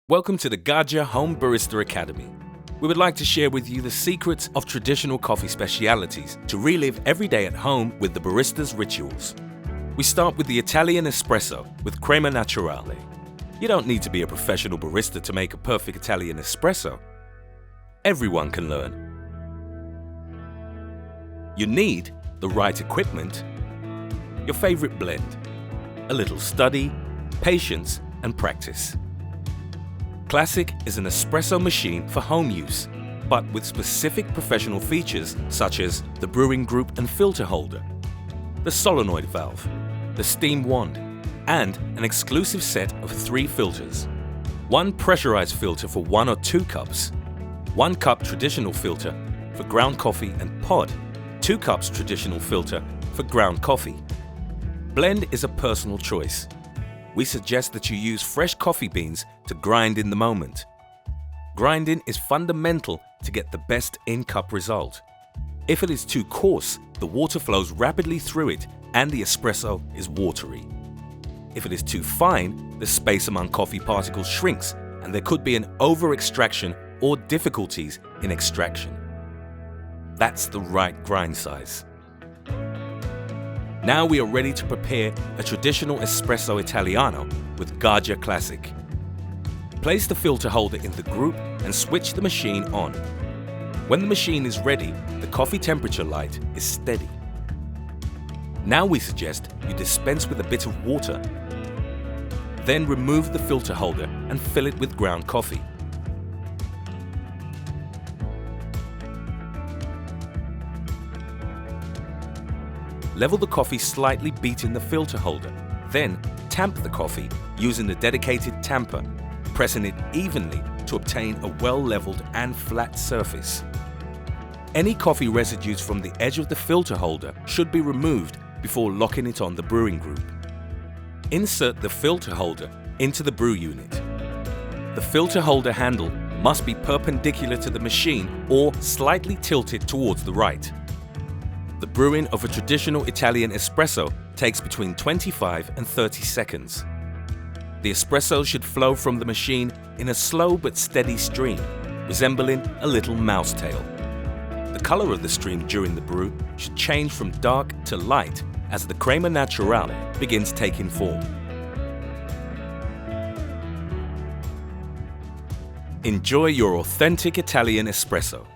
Welcome to the Gaggia Home Barista Academy. We would like to share with you the secrets of traditional coffee specialities to relive every day at home with the barista's rituals. We start with the Italian espresso with crema naturale. You don't need to be a professional barista to make a perfect Italian espresso. Everyone can learn. You need the right equipment, your favorite blend, a little study, patience, and practice. Classic is an espresso machine for home use, but with specific professional features such as the brewing group and filter holder, the solenoid valve, the steam wand, and an exclusive set of 3 filters. 1 pressurized filter for 1 or 2 cups, 1 cup traditional filter for ground coffee and pod, 2 cups traditional filter for ground coffee. Blend is a personal choice. We suggest that you use fresh coffee beans to grind in the moment. Grinding is fundamental to get the best in-cup result. If it is too coarse, the water flows rapidly through it and the espresso is watery. If it is too fine, the space among coffee particles shrinks and there could be an over-extraction or difficulties in extraction. That's the right grind size. Now we are ready to prepare a traditional espresso Italiano with Gaggia Classic. Place the filter holder in the group and switch the machine on. When the machine is ready, the coffee temperature light is steady. Now we suggest you dispense with a bit of water. Then remove the filter holder and fill it with ground coffee. Level the coffee slightly beating the filter holder. Then tamp the coffee using the dedicated tamper, pressing it evenly to obtain a well-leveled and flat surface. Any coffee residues from the edge of the filter holder should be removed before locking it on the brewing group. Insert the filter holder into the brew unit. The filter holder handle must be perpendicular to the machine or slightly tilted towards the right. The brewing of a traditional Italian espresso takes between 25 and 30 seconds. The espresso should flow from the machine in a slow but steady stream, resembling a little mouse tail. The color of the stream during the brew should change from dark to light as the crema naturale begins taking form. Enjoy your authentic Italian espresso.